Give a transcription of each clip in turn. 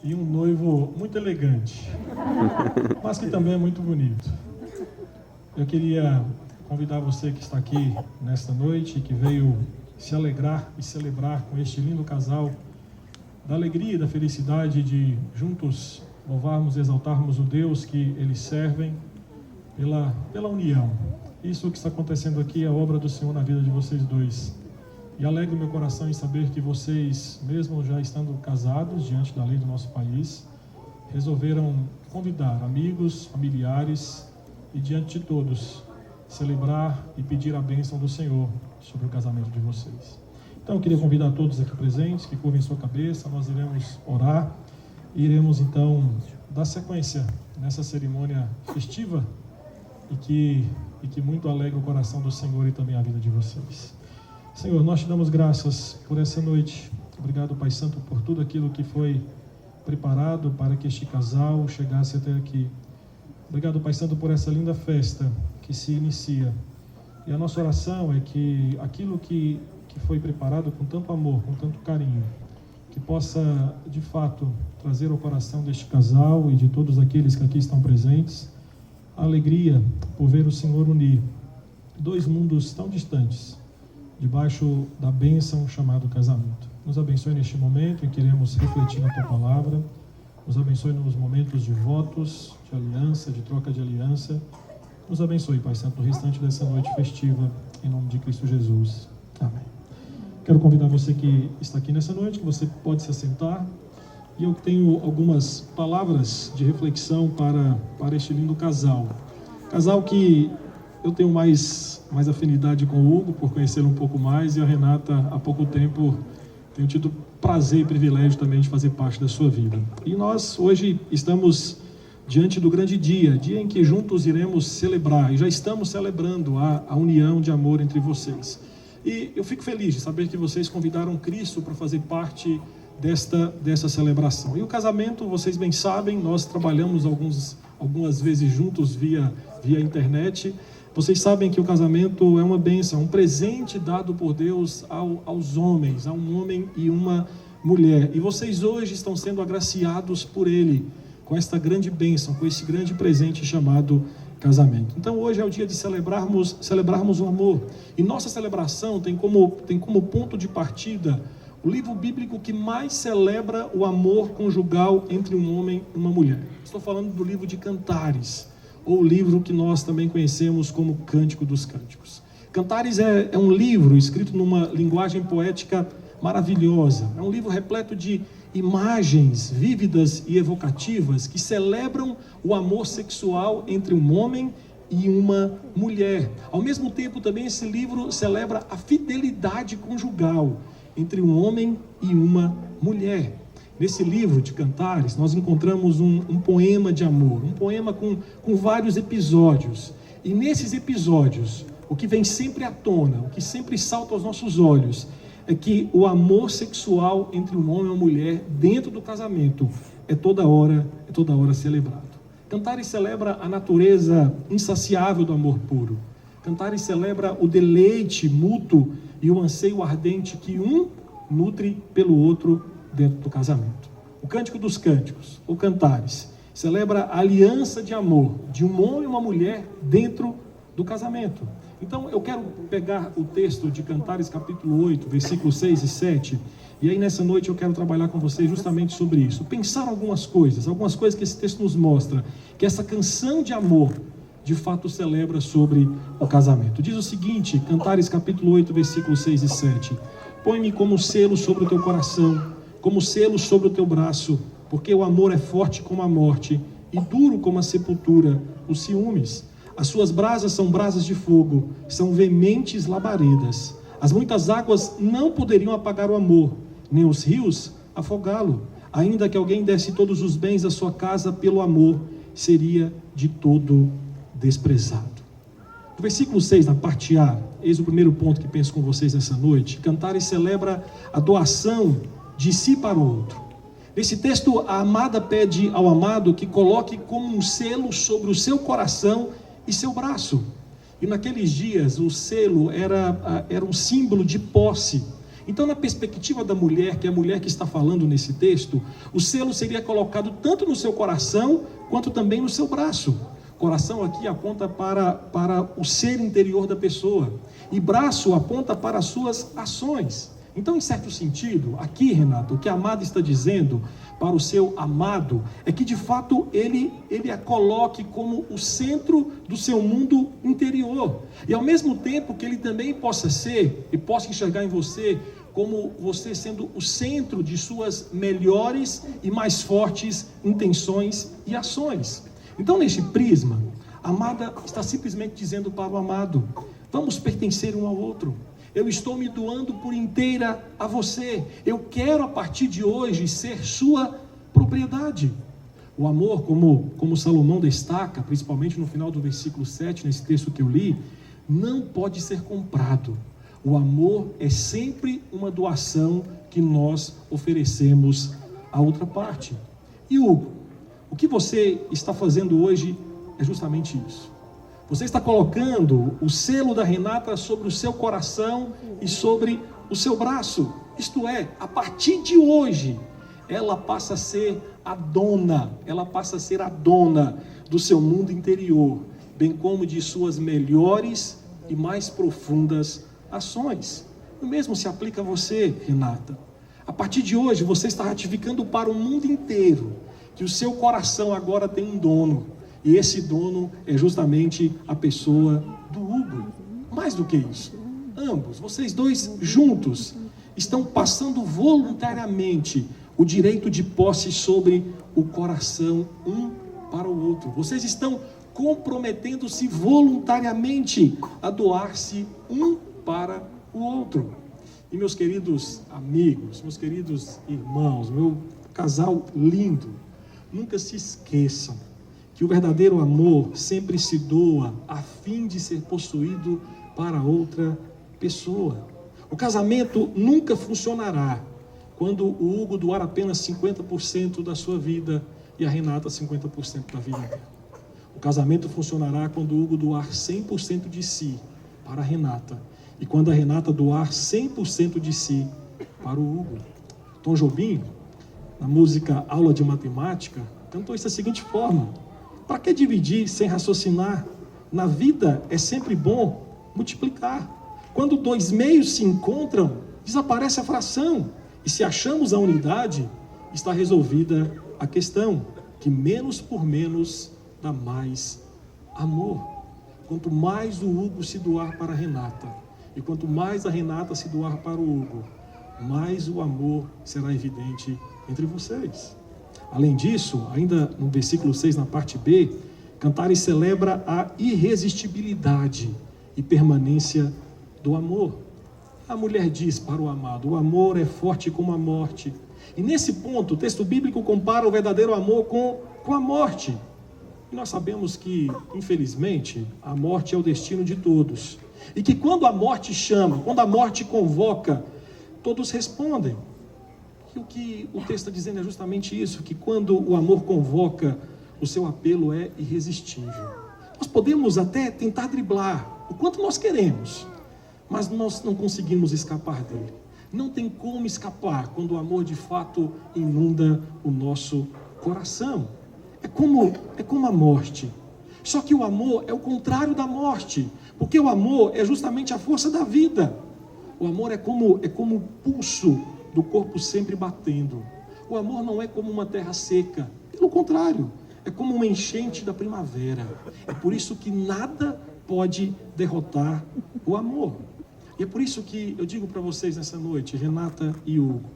E um noivo muito elegante, mas que também é muito bonito. Eu queria convidar você que está aqui nesta noite, que veio se alegrar e celebrar com este lindo casal, da alegria e da felicidade de juntos louvarmos e exaltarmos o Deus que eles servem pela união. Isso que está acontecendo aqui é a obra do Senhor na vida de vocês dois. E alegro meu coração em saber que vocês, mesmo já estando casados diante da lei do nosso país, resolveram convidar amigos, familiares e diante de todos, celebrar e pedir a bênção do Senhor sobre o casamento de vocês. Então eu queria convidar todos aqui presentes que curvem sua cabeça, nós iremos orar e iremos então dar sequência nessa cerimônia festiva e que muito alegra o coração do Senhor e também a vida de vocês. Senhor, nós te damos graças por essa noite. Obrigado, Pai Santo, por tudo aquilo que foi preparado para que este casal chegasse até aqui. Obrigado, Pai Santo, por essa linda festa que se inicia. E a nossa oração é que aquilo que foi preparado com tanto amor, com tanto carinho, que possa, de fato, trazer ao coração deste casal e de todos aqueles que aqui estão presentes, a alegria por ver o Senhor unir dois mundos tão distantes, debaixo da bênção chamado casamento. Nos abençoe neste momento em que iremos refletir na Tua Palavra. Nos abençoe nos momentos de votos, de aliança, de troca de aliança. Nos abençoe, Pai Santo, no restante dessa noite festiva, em nome de Cristo Jesus. Amém. Quero convidar você que está aqui nessa noite, que você pode se assentar. E eu tenho algumas palavras de reflexão para este lindo casal. Casal que eu tenho mais afinidade com o Hugo, por conhecê-lo um pouco mais, e a Renata, há pouco tempo, tenho tido prazer e privilégio também de fazer parte da sua vida. E nós, hoje, estamos diante do grande dia em que juntos iremos celebrar, e já estamos celebrando a união de amor entre vocês. E eu fico feliz de saber que vocês convidaram Cristo para fazer parte dessa celebração. E o casamento, vocês bem sabem, nós trabalhamos algumas vezes juntos via internet. Vocês sabem que o casamento é uma bênção, um presente dado por Deus aos homens, a um homem e uma mulher. E vocês hoje estão sendo agraciados por Ele, com esta grande bênção, com esse grande presente chamado casamento. Então hoje é o dia de celebrarmos o amor. E nossa celebração tem como ponto de partida o livro bíblico que mais celebra o amor conjugal entre um homem e uma mulher. Estou falando do livro de Cantares, ou o livro que nós também conhecemos como Cântico dos Cânticos. Cantares é um livro escrito numa linguagem poética maravilhosa. É um livro repleto de imagens vívidas e evocativas que celebram o amor sexual entre um homem e uma mulher. Ao mesmo tempo, também esse livro celebra a fidelidade conjugal entre um homem e uma mulher. Nesse livro de Cantares, nós encontramos um poema de amor, um poema com vários episódios. E nesses episódios, o que vem sempre à tona, o que sempre salta aos nossos olhos, é que o amor sexual entre um homem e uma mulher dentro do casamento é toda hora celebrado. Cantares celebra a natureza insaciável do amor puro. Cantares celebra o deleite mútuo e o anseio ardente que um nutre pelo outro dentro do casamento. O Cântico dos Cânticos, ou Cantares, celebra a aliança de amor de um homem e uma mulher dentro do casamento. Então eu quero pegar o texto de Cantares capítulo 8, versículos 6 e 7, e aí nessa noite eu quero trabalhar com vocês justamente sobre isso. Pensar algumas coisas que esse texto nos mostra, que essa canção de amor de fato celebra sobre o casamento. Diz o seguinte, Cantares capítulo 8, versículos 6 e 7. Põe-me como selo sobre o teu coração, como selo sobre o teu braço, porque o amor é forte como a morte e duro como a sepultura, os ciúmes. As suas brasas são brasas de fogo, são veementes labaredas. As muitas águas não poderiam apagar o amor, nem os rios afogá-lo. Ainda que alguém desse todos os bens da sua casa pelo amor, seria de todo desprezado. No versículo 6, na parte A, eis o primeiro ponto que penso com vocês nessa noite. Cantares celebra a doação de si para o outro. Nesse texto, a amada pede ao amado que coloque como um selo sobre o seu coração e seu braço. E naqueles dias, o selo era um símbolo de posse. Então, na perspectiva da mulher, que é a mulher que está falando nesse texto, o selo seria colocado tanto no seu coração, quanto também no seu braço. Coração aqui aponta para o ser interior da pessoa, e braço aponta para as suas ações. Então, em certo sentido, aqui, Renato, o que a amada está dizendo para o seu amado é que, de fato, ele a coloque como o centro do seu mundo interior. E, ao mesmo tempo, que ele também possa ser, e possa enxergar em você, como você sendo o centro de suas melhores e mais fortes intenções e ações. Então, neste prisma, a amada está simplesmente dizendo para o amado: vamos pertencer um ao outro. Eu estou me doando por inteira a você. Eu quero, a partir de hoje, ser sua propriedade. O amor, como Salomão destaca, principalmente no final do versículo 7, nesse texto que eu li, não pode ser comprado. O amor é sempre uma doação que nós oferecemos à outra parte. E Hugo, o que você está fazendo hoje é justamente isso. Você está colocando o selo da Renata sobre o seu coração e sobre o seu braço. Isto é, a partir de hoje, ela passa a ser a dona do seu mundo interior, bem como de suas melhores e mais profundas ações. O mesmo se aplica a você, Renata. A partir de hoje, você está ratificando para o mundo inteiro que o seu coração agora tem um dono. E esse dono é justamente a pessoa do Hugo. Mais do que isso, ambos, vocês dois juntos, estão passando voluntariamente o direito de posse sobre o coração um para o outro. Vocês estão comprometendo-se voluntariamente a doar-se um para o outro. E meus queridos amigos, meus queridos irmãos, meu casal lindo, nunca se esqueçam que o verdadeiro amor sempre se doa a fim de ser possuído para outra pessoa. O casamento nunca funcionará quando o Hugo doar apenas 50% da sua vida e a Renata 50% da vida dela. O casamento funcionará quando o Hugo doar 100% de si para a Renata e quando a Renata doar 100% de si para o Hugo. Tom Jobim, na música Aula de Matemática, cantou isso da seguinte forma: para que dividir sem raciocinar? Na vida é sempre bom multiplicar. Quando dois meios se encontram, desaparece a fração. E se achamos a unidade, está resolvida a questão, que menos por menos dá mais amor. Quanto mais o Hugo se doar para a Renata, e quanto mais a Renata se doar para o Hugo, mais o amor será evidente entre vocês. Além disso, ainda no versículo 6, na parte B, Cantares celebra a irresistibilidade e permanência do amor. A mulher diz para o amado: o amor é forte como a morte. E nesse ponto, o texto bíblico compara o verdadeiro amor com a morte. E nós sabemos que, infelizmente, a morte é o destino de todos. E que quando a morte chama, quando a morte convoca, todos respondem. E o que o texto está dizendo é justamente isso, que quando o amor convoca, o seu apelo é irresistível. Nós podemos até tentar driblar o quanto nós queremos, mas nós não conseguimos escapar dele. Não tem como escapar quando o amor de fato inunda o nosso coração. É como a morte. Só que o amor é o contrário da morte, porque o amor é justamente a força da vida. O amor é como o pulso do corpo sempre batendo. O amor não é como uma terra seca, pelo contrário, é como uma enchente da primavera. É por isso que nada pode derrotar o amor. E é por isso que eu digo para vocês nessa noite, Renata e Hugo,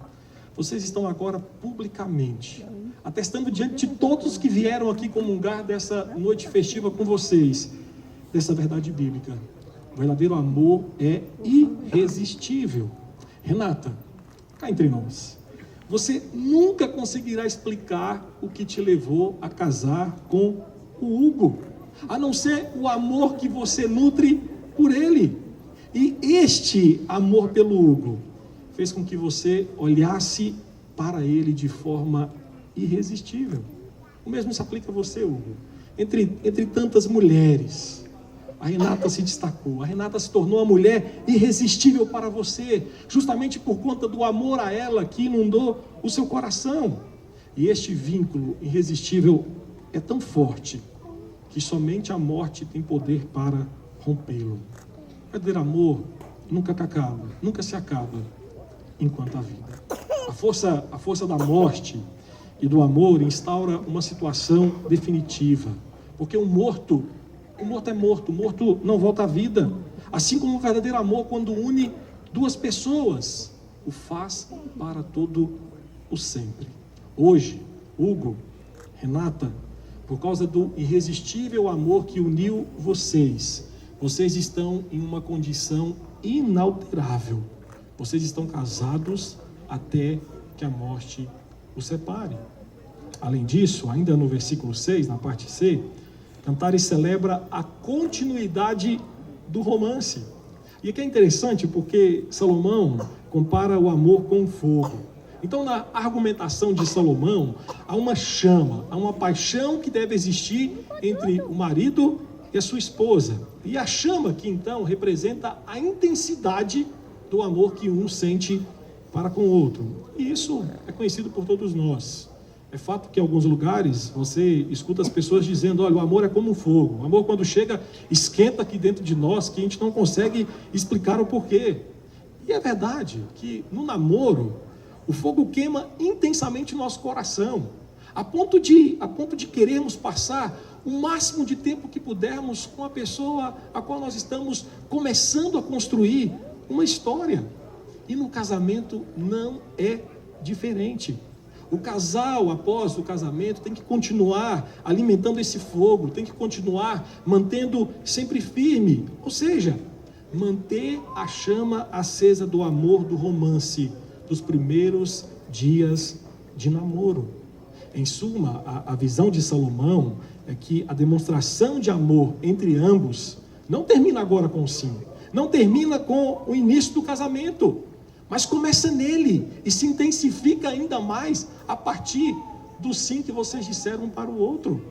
vocês estão agora publicamente atestando diante de todos que vieram aqui comungar dessa noite festiva com vocês, dessa verdade bíblica. O verdadeiro amor é irresistível. Renata, cá entre nós, você nunca conseguirá explicar o que te levou a casar com o Hugo, a não ser o amor que você nutre por ele. E este amor pelo Hugo fez com que você olhasse para ele de forma irresistível. O mesmo se aplica a você, Hugo. Entre tantas mulheres, a Renata se destacou, a Renata se tornou uma mulher irresistível para você, justamente por conta do amor a ela que inundou o seu coração. E este vínculo irresistível é tão forte que somente a morte tem poder para rompê-lo. O verdadeiro amor nunca acaba, nunca se acaba enquanto há vida. A força da morte e do amor instaura uma situação definitiva, porque o morto é morto, o morto não volta à vida. Assim como o verdadeiro amor, quando une duas pessoas, o faz para todo o sempre. Hoje, Hugo, Renata, por causa do irresistível amor que uniu vocês estão em uma condição inalterável. Vocês estão casados até que a morte os separe. Além disso, ainda no versículo 6, na parte C, Cantares celebra a continuidade do romance. E aqui é interessante porque Salomão compara o amor com o fogo. Então, na argumentação de Salomão, há uma chama, há uma paixão que deve existir entre o marido e a sua esposa. E a chama aqui, então, representa a intensidade do amor que um sente para com o outro. E isso é conhecido por todos nós. É fato que em alguns lugares você escuta as pessoas dizendo: olha, o amor é como um fogo. O amor, quando chega, esquenta aqui dentro de nós, que a gente não consegue explicar o porquê. E é verdade que no namoro, o fogo queima intensamente o nosso coração, a ponto de querermos passar o máximo de tempo que pudermos com a pessoa a qual nós estamos começando a construir uma história. E no casamento não é diferente. O casal, após o casamento, tem que continuar alimentando esse fogo, tem que continuar mantendo sempre firme, ou seja, manter a chama acesa do amor, do romance, dos primeiros dias de namoro. Em suma, a visão de Salomão é que a demonstração de amor entre ambos não termina agora com o sim, não termina com o início do casamento, mas começa nele e se intensifica ainda mais a partir do sim que vocês disseram um para o outro,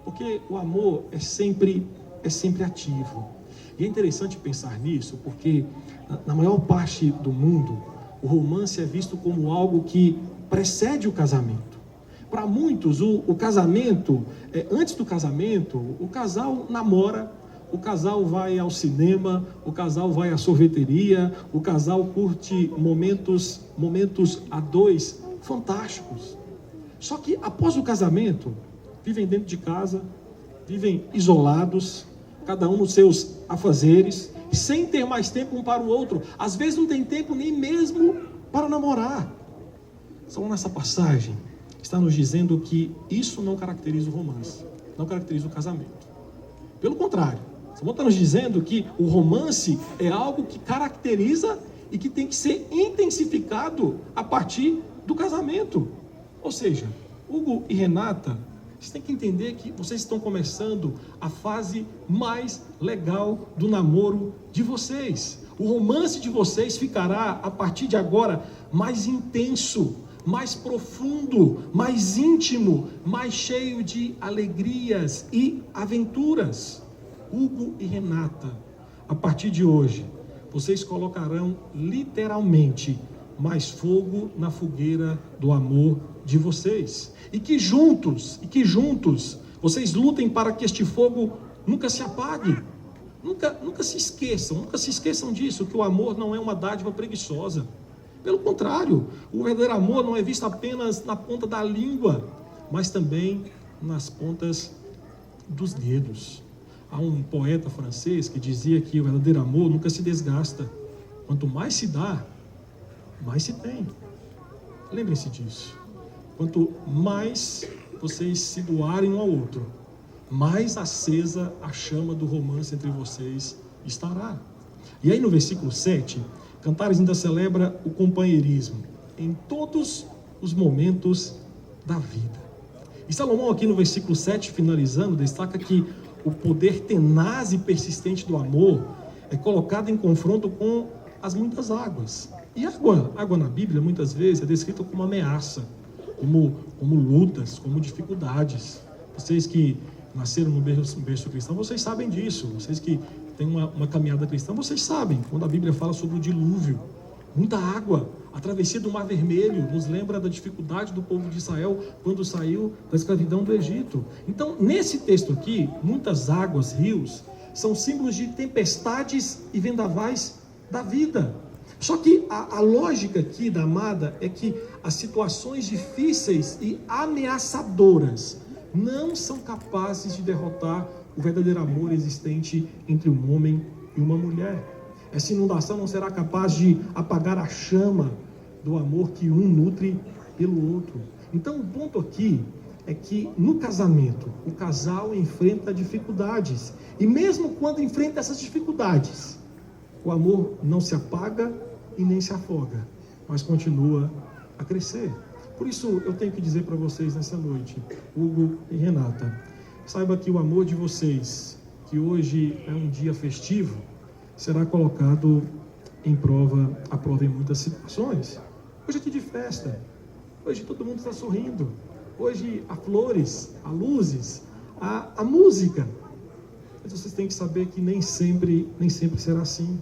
porque o amor é sempre ativo. E é interessante pensar nisso, porque na maior parte do mundo, o romance é visto como algo que precede o casamento. Para muitos, o casamento, antes do casamento, o casal namora, o casal vai ao cinema, o casal vai à sorveteria, o casal curte momentos a dois fantásticos. Só que após o casamento, vivem dentro de casa, vivem isolados, cada um nos seus afazeres, sem ter mais tempo um para o outro. Às vezes não tem tempo nem mesmo para namorar. Só nessa passagem está nos dizendo que isso não caracteriza o romance, não caracteriza o casamento. Pelo contrário, Salomão está nos dizendo que o romance é algo que caracteriza e que tem que ser intensificado a partir do casamento. Ou seja, Hugo e Renata, vocês têm que entender que vocês estão começando a fase mais legal do namoro de vocês. O romance de vocês ficará, a partir de agora, mais intenso, mais profundo, mais íntimo, mais cheio de alegrias e aventuras. Hugo e Renata, a partir de hoje, vocês colocarão literalmente mais fogo na fogueira do amor de vocês. E que juntos, vocês lutem para que este fogo nunca se apague. Nunca se esqueçam disso, que o amor não é uma dádiva preguiçosa. Pelo contrário, o verdadeiro amor não é visto apenas na ponta da língua, mas também nas pontas dos dedos. Há um poeta francês que dizia que o verdadeiro amor nunca se desgasta. Quanto mais se dá, mais se tem. Lembrem-se disso. Quanto mais vocês se doarem um ao outro, mais acesa a chama do romance entre vocês estará. E aí no versículo 7, Cantares ainda celebra o companheirismo em todos os momentos da vida. E Salomão aqui no versículo 7, finalizando, destaca que o poder tenaz e persistente do amor é colocado em confronto com as muitas águas. E água na Bíblia muitas vezes é descrita como ameaça, como lutas, como dificuldades. Vocês que nasceram no berço cristão, vocês sabem disso. Vocês que têm uma caminhada cristã, vocês sabem, quando a Bíblia fala sobre o dilúvio, muita água, a travessia do Mar Vermelho, nos lembra da dificuldade do povo de Israel quando saiu da escravidão do Egito. Então, nesse texto aqui, muitas águas, rios, são símbolos de tempestades e vendavais da vida. Só que a lógica aqui da amada é que as situações difíceis e ameaçadoras não são capazes de derrotar o verdadeiro amor existente entre um homem e uma mulher. Essa inundação não será capaz de apagar a chama do amor que um nutre pelo outro. Então o ponto aqui é que no casamento, o casal enfrenta dificuldades. E mesmo quando enfrenta essas dificuldades, o amor não se apaga e nem se afoga, mas continua a crescer. Por isso eu tenho que dizer para vocês nessa noite, Hugo e Renata, saiba que o amor de vocês, que hoje é um dia festivo, será colocado à prova em muitas situações. Hoje é dia de festa, hoje todo mundo está sorrindo, hoje há flores, há luzes, há música. Mas vocês têm que saber que nem sempre será assim.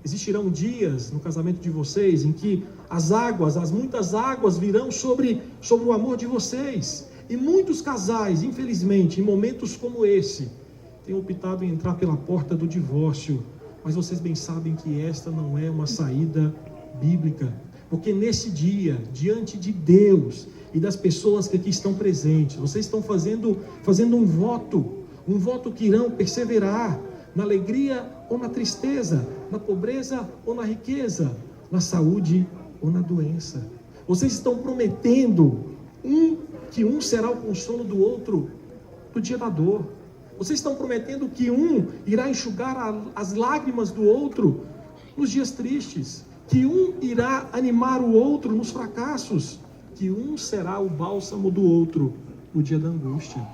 Existirão dias no casamento de vocês em que as muitas águas virão sobre o amor de vocês. E muitos casais, infelizmente, em momentos como esse, têm optado em entrar pela porta do divórcio. Mas vocês bem sabem que esta não é uma saída bíblica. Porque nesse dia, diante de Deus e das pessoas que aqui estão presentes, vocês estão fazendo um voto que irão perseverar na alegria ou na tristeza, na pobreza ou na riqueza, na saúde ou na doença. Vocês estão prometendo que um será o consolo do outro no dia da dor. Vocês estão prometendo que um irá enxugar as lágrimas do outro nos dias tristes, que um irá animar o outro nos fracassos, que um será o bálsamo do outro no dia da angústia.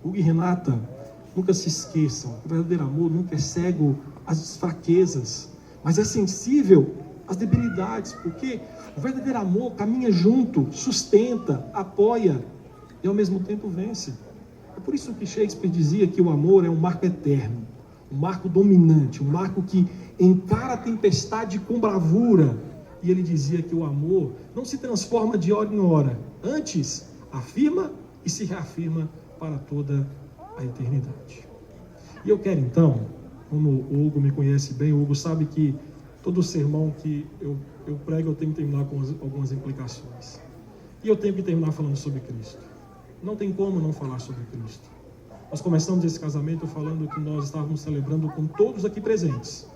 Hugo e Renata, nunca se esqueçam, o verdadeiro amor nunca é cego às fraquezas, mas é sensível às debilidades, porque o verdadeiro amor caminha junto, sustenta, apoia e ao mesmo tempo vence. É por isso que Shakespeare dizia que o amor é um marco eterno, um marco dominante, um marco que encara a tempestade com bravura. E ele dizia que o amor não se transforma de hora em hora, antes afirma e se reafirma para toda a eternidade. E eu quero então, como o Hugo me conhece bem, o Hugo sabe que todo sermão que eu prego eu tenho que terminar com algumas implicações. E eu tenho que terminar falando sobre Cristo. Não tem como não falar sobre Cristo. Nós começamos esse casamento falando que nós estávamos celebrando com todos aqui presentes.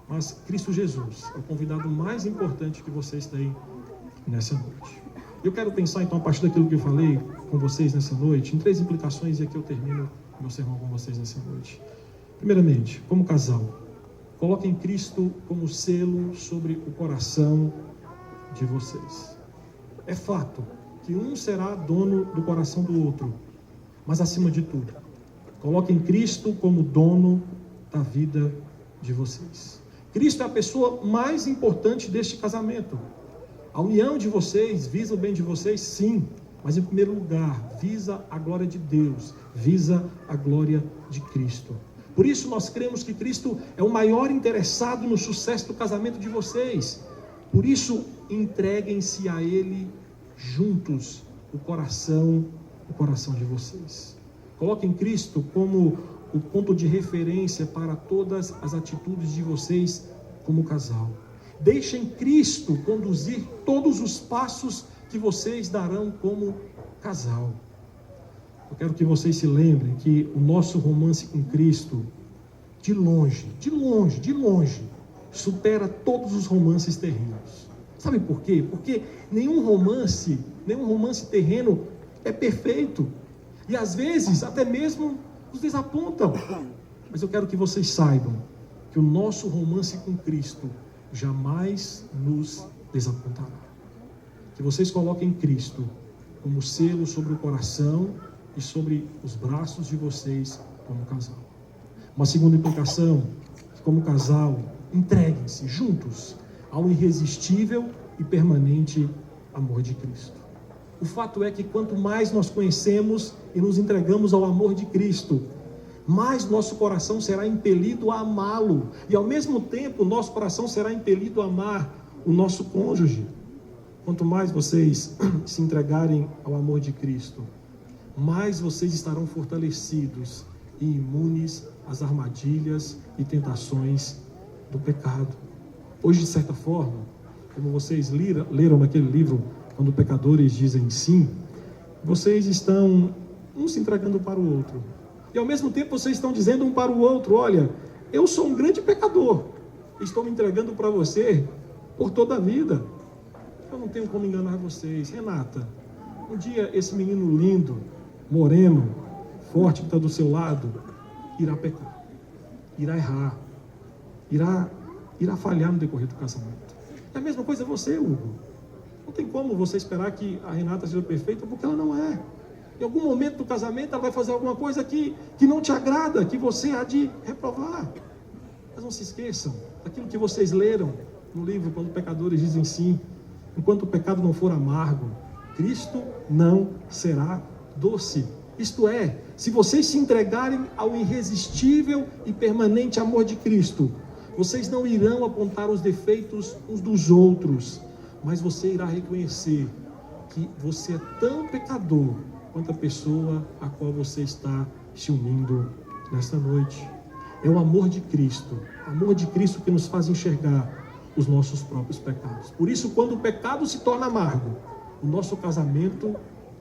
Mas Cristo Jesus é o convidado mais importante que vocês têm nessa noite. Eu quero pensar então, a partir daquilo que eu falei com vocês nessa noite, em 3 implicações, e aqui eu termino meu sermão com vocês nessa noite. Primeiramente, como casal, coloquem Cristo como selo sobre o coração de vocês. É fato que um será dono do coração do outro, mas acima de tudo, coloquem Cristo como dono da vida de vocês. Cristo é a pessoa mais importante deste casamento. A união de vocês visa o bem de vocês, sim, mas em primeiro lugar, visa a glória de Deus, visa a glória de Cristo. Por isso nós cremos que Cristo é o maior interessado no sucesso do casamento de vocês. Por isso, entreguem-se a Ele juntos, o coração de vocês. Coloquem Cristo como o ponto de referência para todas as atitudes de vocês como casal. Deixem Cristo conduzir todos os passos que vocês darão como casal. Eu quero que vocês se lembrem que o nosso romance com Cristo, de longe, supera todos os romances terrenos. Sabe por quê? Porque nenhum romance terreno é perfeito. E às vezes até mesmo nos desapontam. Mas eu quero que vocês saibam que o nosso romance com Cristo jamais nos desapontará. Que vocês coloquem Cristo como selo sobre o coração e sobre os braços de vocês como casal. Uma segunda implicação, que como casal, entreguem-se juntos ao irresistível e permanente amor de Cristo. O fato é que quanto mais nós conhecemos e nos entregamos ao amor de Cristo, mais nosso coração será impelido a amá-lo. E ao mesmo tempo, nosso coração será impelido a amar o nosso cônjuge. Quanto mais vocês se entregarem ao amor de Cristo, mais vocês estarão fortalecidos e imunes às armadilhas e tentações do pecado. Hoje, de certa forma, como vocês leram naquele livro, Quando Pecadores Dizem Sim, vocês estão um se entregando para o outro. E ao mesmo tempo vocês estão dizendo um para o outro: olha, eu sou um grande pecador, estou me entregando para você por toda a vida. Eu não tenho como enganar vocês. Renata, um dia esse menino lindo, moreno, forte que está do seu lado, irá pecar, irá errar, irá falhar no decorrer do casamento. É a mesma coisa você, Hugo. Não tem como você esperar que a Renata seja perfeita, porque ela não é. Em algum momento do casamento ela vai fazer alguma coisa que não te agrada, que você há de reprovar. Mas não se esqueçam daquilo que vocês leram no livro Quando Pecadores Dizem Sim. Enquanto o pecado não for amargo, Cristo não será doce. Isto é, se vocês se entregarem ao irresistível e permanente amor de Cristo, vocês não irão apontar os defeitos uns dos outros, mas você irá reconhecer que você é tão pecador quanto a pessoa a qual você está se unindo nesta noite. É o amor de Cristo que nos faz enxergar os nossos próprios pecados. Por isso, quando o pecado se torna amargo, o nosso casamento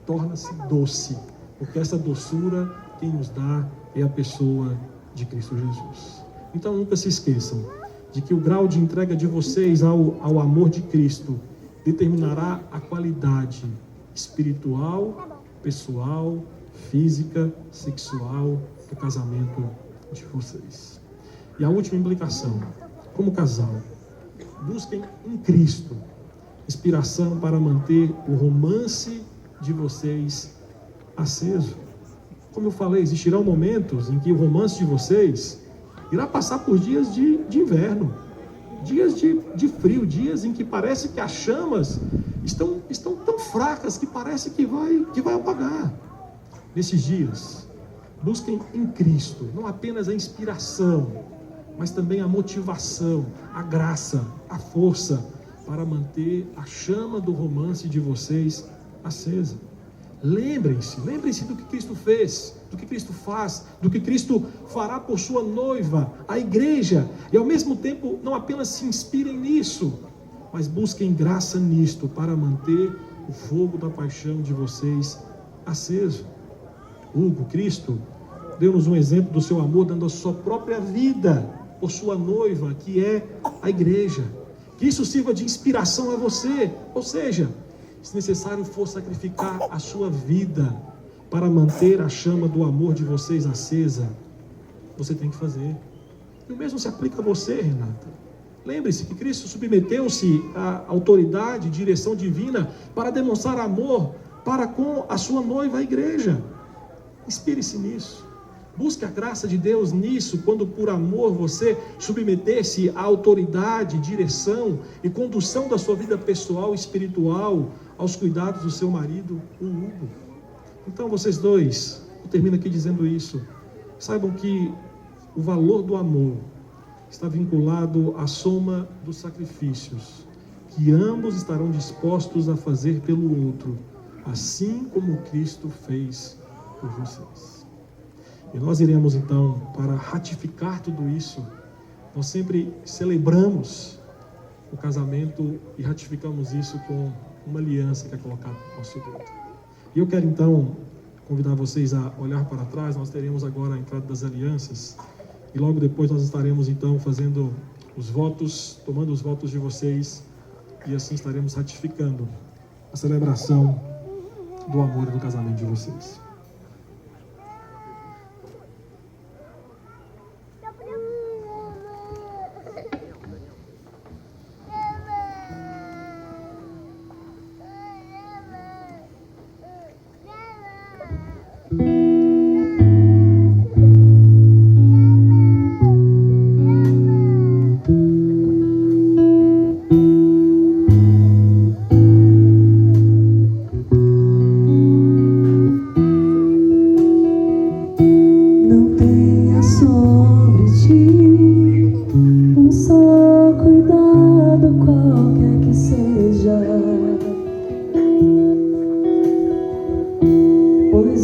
torna-se doce, porque essa doçura quem nos dá é a pessoa de Cristo Jesus. Então nunca se esqueçam de que o grau de entrega de vocês ao amor de Cristo determinará a qualidade espiritual, pessoal, física, sexual do casamento de vocês. E a última implicação: como casal, busquem em Cristo inspiração para manter o romance de vocês aceso. Como eu falei, existirão momentos em que o romance de vocês irá passar por dias de inverno, dias de frio, dias em que parece que as chamas estão tão fracas que parece que vai apagar. Nesses dias, busquem em Cristo não apenas a inspiração, mas também a motivação, a graça, a força para manter a chama do romance de vocês acesa. Lembrem-se do que Cristo fez, do que Cristo faz, do que Cristo fará por sua noiva, a igreja, e ao mesmo tempo não apenas se inspirem nisso, mas busquem graça nisto para manter o fogo da paixão de vocês aceso. Hugo, Cristo deu-nos um exemplo do seu amor, dando a sua própria vida por sua noiva, que é a igreja. Que isso sirva de inspiração a você, ou seja, se necessário for sacrificar a sua vida para manter a chama do amor de vocês acesa, você tem que fazer. E o mesmo se aplica a você, Renata. Lembre-se que Cristo submeteu-se à autoridade, direção divina para demonstrar amor para com a sua noiva, a igreja. Inspire-se nisso. Busque a graça de Deus nisso, quando por amor você submeter-se à autoridade, direção e condução da sua vida pessoal e espiritual aos cuidados do seu marido, o Hugo. Então vocês dois, eu termino aqui dizendo isso, saibam que o valor do amor está vinculado à soma dos sacrifícios que ambos estarão dispostos a fazer pelo outro, assim como Cristo fez por vocês. E nós iremos então, para ratificar tudo isso, nós sempre celebramos o casamento e ratificamos isso com uma aliança que é colocada no nosso dedo. E eu quero então convidar vocês a olhar para trás. Nós teremos agora a entrada das alianças e logo depois nós estaremos então fazendo os votos, tomando os votos de vocês, e assim estaremos ratificando a celebração do amor e do casamento de vocês.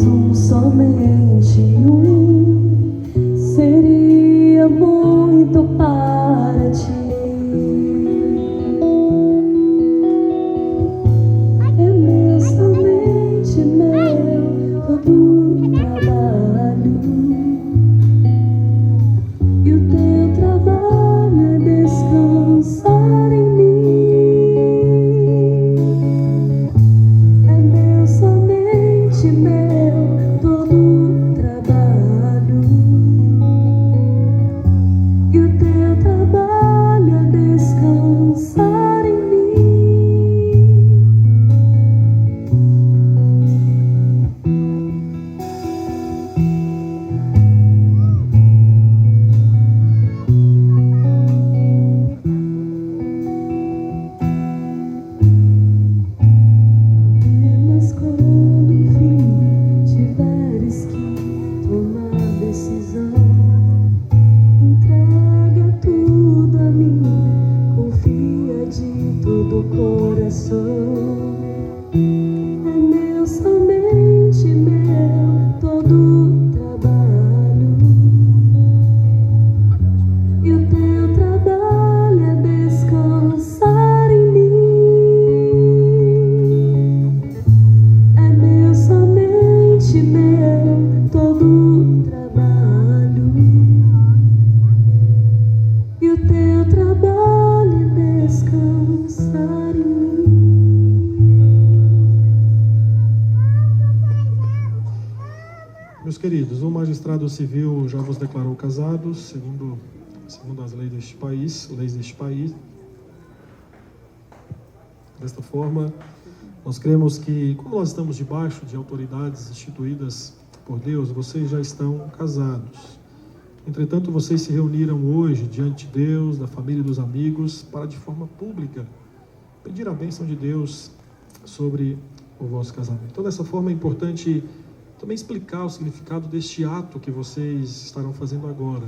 um, somente um, seria muito para ti. É meu, somente meu, todo trabalho. E o teu trabalho é descansar em mim. É meu, somente meu, todo trabalho. E o teu trabalho é descansar em mim. Mas quando enfim tiveres que tomar decisão, entrega tudo a mim, confia de todo o coração. É meu, somente meu, todo trabalho. E o teu trabalho é descansar em mim. É meu, somente meu, todo trabalho. E o teu trabalho é descansar em mim. Meus queridos, o magistrado civil já vos declarou casados, segundo as leis deste país. Desta forma, nós cremos que, como nós estamos debaixo de autoridades instituídas por Deus, vocês já estão casados. Entretanto, vocês se reuniram hoje diante de Deus, da família e dos amigos, para de forma pública pedir a bênção de Deus sobre o vosso casamento. Então, dessa forma, é importante também explicar o significado deste ato que vocês estarão fazendo agora.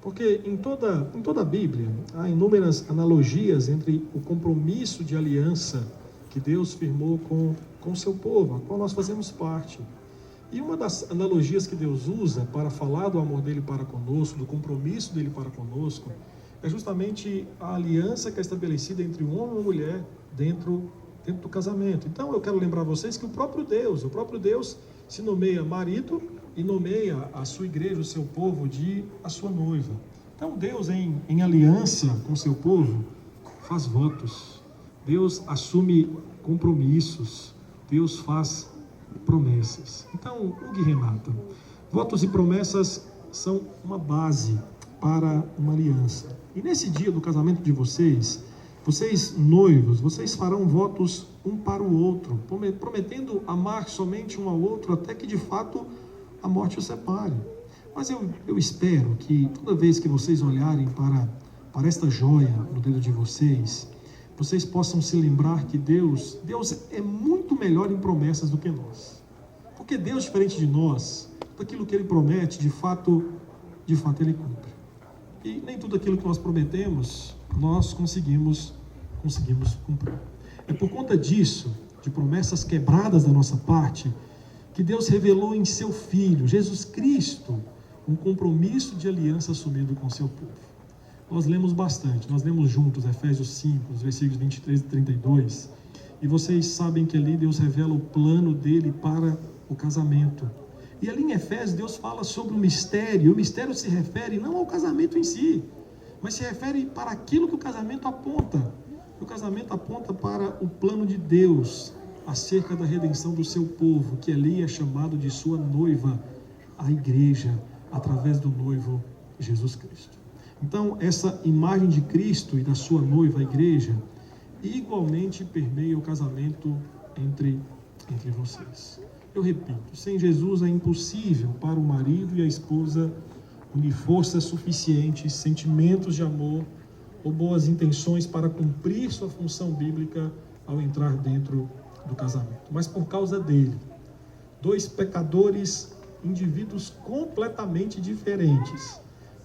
Porque em toda a Bíblia há inúmeras analogias entre o compromisso de aliança que Deus firmou com o seu povo, a qual nós fazemos parte. E uma das analogias que Deus usa para falar do amor dele para conosco, do compromisso dele para conosco, é justamente a aliança que é estabelecida entre um homem e uma mulher dentro do casamento. Então eu quero lembrar vocês que o próprio Deus se nomeia marido e nomeia a sua igreja, o seu povo, de a sua noiva. Então Deus, em aliança com o seu povo, faz votos. Deus assume compromissos. Deus faz promessas. Então, Hugo e Renata, votos e promessas são uma base para uma aliança. E nesse dia do casamento de vocês noivos, vocês farão votos um para o outro, prometendo amar somente um ao outro, até que de fato a morte os separe. Mas eu espero que toda vez que vocês olharem para esta joia no dedo de vocês possam se lembrar que Deus é muito melhor em promessas do que nós. Porque Deus, diferente de nós, daquilo que Ele promete, de fato Ele cumpre. E nem tudo aquilo que nós prometemos, nós conseguimos cumprir. É por conta disso, de promessas quebradas da nossa parte, que Deus revelou em seu Filho, Jesus Cristo, um compromisso de aliança assumido com seu povo. Nós lemos bastante, nós lemos juntos Efésios 5, os versículos 23 e 32, e vocês sabem que ali Deus revela o plano dele para o casamento. E ali em Efésios Deus fala sobre o mistério, e o mistério se refere não ao casamento em si, mas se refere para aquilo que o casamento aponta. O casamento aponta para o plano de Deus acerca da redenção do seu povo, que ali é chamado de sua noiva, a igreja, através do noivo Jesus Cristo. Então, essa imagem de Cristo e da sua noiva, a igreja, igualmente permeia o casamento entre vocês. Eu repito, sem Jesus é impossível para o marido e a esposa unir forças suficientes, sentimentos de amor ou boas intenções para cumprir sua função bíblica ao entrar dentro do casamento. Mas por causa dele, dois pecadores, indivíduos completamente diferentes,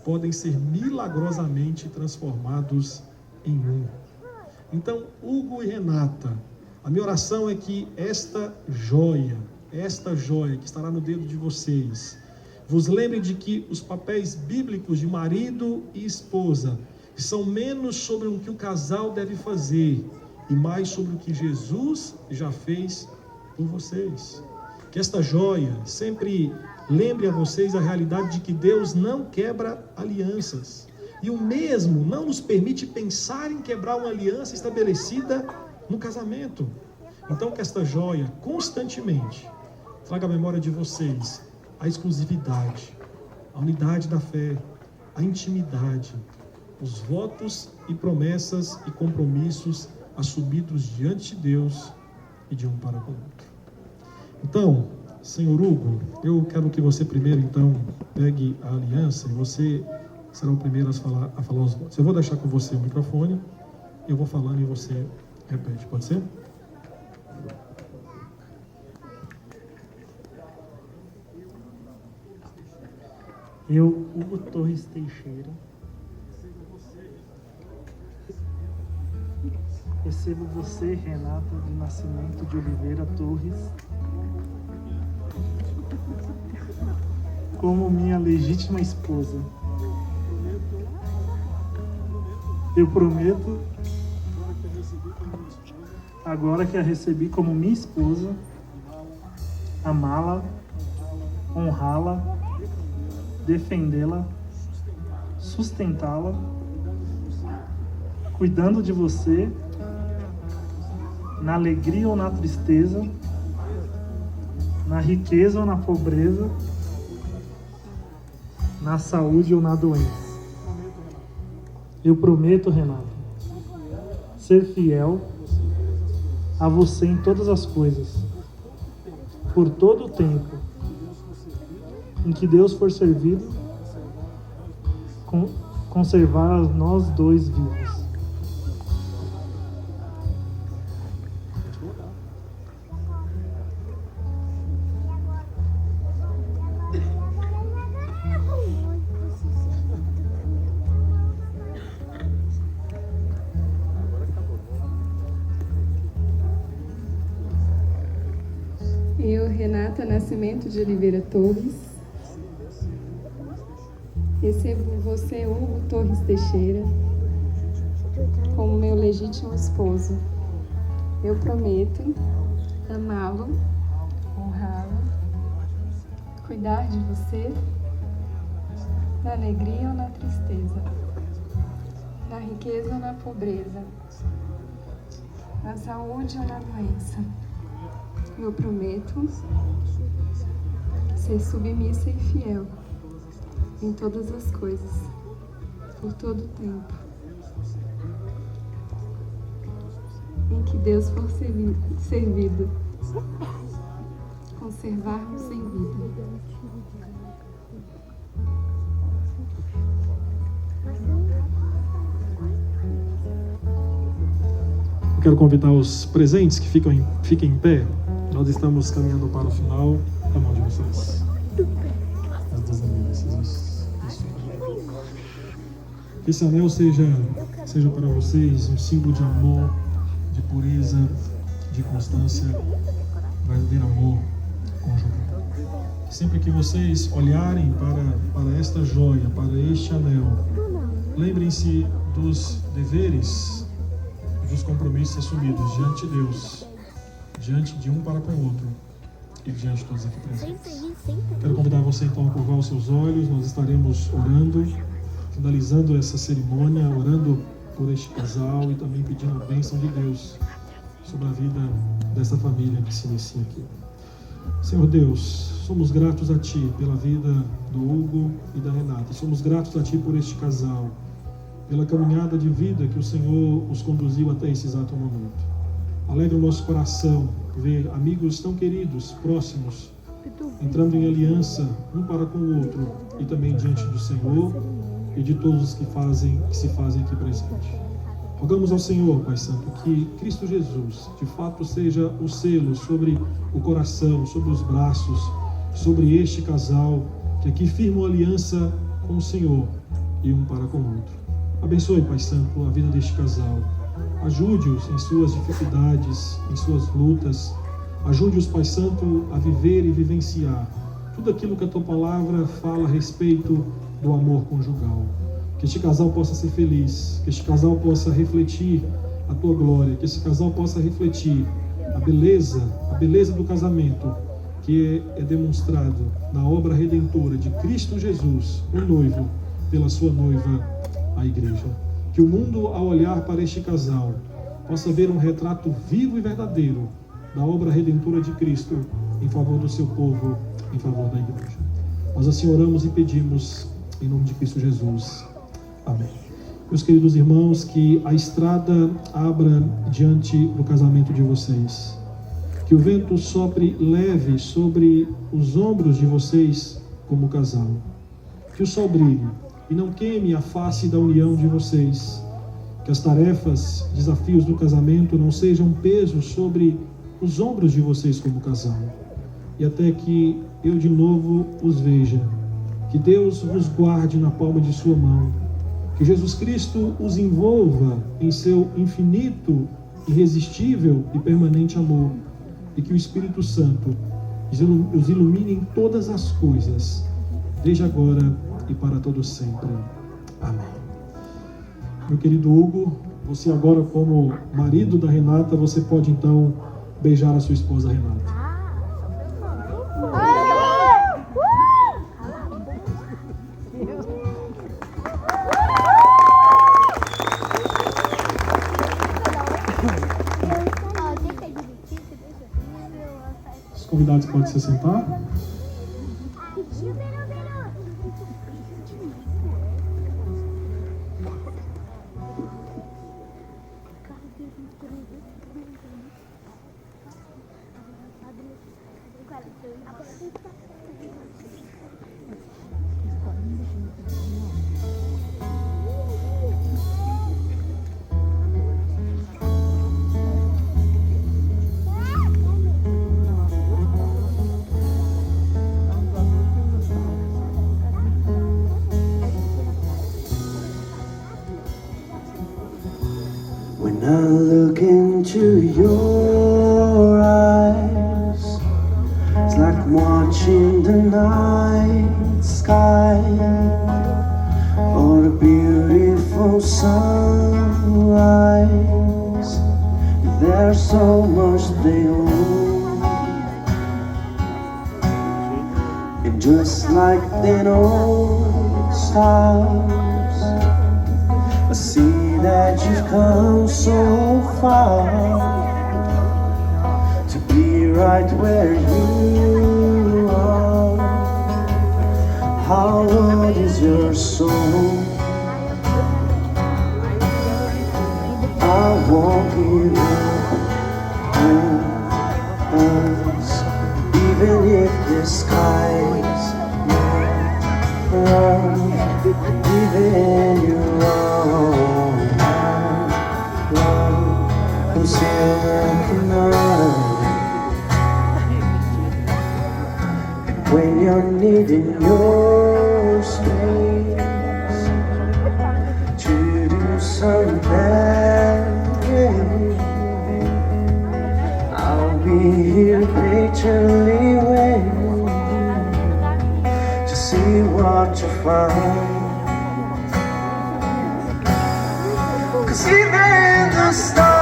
podem ser milagrosamente transformados em um. Então, Hugo e Renata, a minha oração é que esta joia, esta joia que estará no dedo de vocês vos lembre de que os papéis bíblicos de marido e esposa são menos sobre o que o casal deve fazer e mais sobre o que Jesus já fez por vocês. Que esta joia sempre lembre a vocês a realidade de que Deus não quebra alianças. E o mesmo não nos permite pensar em quebrar uma aliança estabelecida no casamento. Então que esta joia constantemente traga à memória de vocês a exclusividade, a unidade da fé, a intimidade, os votos e promessas e compromissos assumidos diante de Deus e de um para com o outro. Então, Senhor Hugo, eu quero que você primeiro, então, pegue a aliança e você será o primeiro a falar os votos. Eu vou deixar com você o microfone, eu vou falando e você repete, pode ser? Eu, Hugo Torres Teixeira, recebo você, Renata de Nascimento de Oliveira Torres, como minha legítima esposa. Eu prometo, agora que a recebi como minha esposa, amá-la, honrá-la, defendê-la, sustentá-la, cuidando de você, na alegria ou na tristeza, na riqueza ou na pobreza, na saúde ou na doença. Eu prometo, Renata, ser fiel a você em todas as coisas, por todo o tempo em que Deus for servido, conservar nós dois vivos. Eu, Renata Nascimento de Oliveira Torres, recebo você, Hugo Torres Teixeira, como meu legítimo esposo. Eu prometo amá-lo, honrá-lo, cuidar de você, na alegria ou na tristeza, na riqueza ou na pobreza, na saúde ou na doença. Eu prometo ser submissa e fiel em todas as coisas, por todo o tempo em que Deus for servido, conservar-nos em vida. Eu quero convidar os presentes que fiquem em pé. Nós estamos caminhando para o final. A mão de vocês. As duas amigas. Isso. Que esse anel seja para vocês um símbolo de amor, de pureza, de constância, verdadeiro amor conjugal. Sempre que vocês olharem para esta joia, para este anel, lembrem-se dos deveres, dos compromissos assumidos diante de Deus, diante de um para com o outro e diante de todos aqui presentes. Quero convidar você então a curvar os seus olhos. Nós estaremos orando, finalizando essa cerimônia, orando por este casal e também pedindo a bênção de Deus sobre a vida dessa família que se inicia aqui. Senhor Deus, somos gratos a Ti pela vida do Hugo e da Renata. Somos gratos a Ti por este casal, pela caminhada de vida que o Senhor os conduziu até esse exato momento. Alegra o nosso coração ver amigos tão queridos, próximos, entrando em aliança um para com o outro e também diante do Senhor e de todos os que se fazem aqui presente. Rogamos ao Senhor, Pai Santo, que Cristo Jesus de fato seja o selo sobre o coração, sobre os braços, sobre este casal que aqui firma uma aliança com o Senhor e um para com o outro. Abençoe, Pai Santo, a vida deste casal. Ajude-os em suas dificuldades, em suas lutas. Ajude-os, Pai Santo, a viver e vivenciar tudo aquilo que a Tua Palavra fala a respeito do amor conjugal. Que este casal possa ser feliz, que este casal possa refletir a Tua glória, que este casal possa refletir a beleza do casamento, que é demonstrado na obra redentora de Cristo Jesus, o noivo, pela sua noiva, a igreja. Que o mundo, ao olhar para este casal, possa ver um retrato vivo e verdadeiro da obra redentora de Cristo em favor do seu povo, em favor da igreja. Nós assim oramos e pedimos em nome de Cristo Jesus. Amém. Meus queridos irmãos, que a estrada abra diante do casamento de vocês. Que o vento sopre leve sobre os ombros de vocês como casal. Que o sol brilhe e não queime a face da união de vocês. Que as tarefas, desafios do casamento não sejam peso sobre os ombros de vocês como casal. E até que eu de novo os veja. Que Deus vos guarde na palma de sua mão. Que Jesus Cristo os envolva em seu infinito, irresistível e permanente amor. E que o Espírito Santo os ilumine em todas as coisas, desde agora e para todo sempre. Amém. Meu querido Hugo, você agora como marido da Renata, você pode então beijar a sua esposa Renata. Os convidados podem se sentar. When I look into your eyes, it's like watching the night sky or a beautiful sunrise. There's so much they hold, and just like the old stars, I see that you've come so far to be right where you are. How old is your soul? I won't give up us, even if the skies run, even your own love, I'm still looking up. When you're needing your space to do something, I'll be here patiently waiting to see what you find. 'Cause even the stars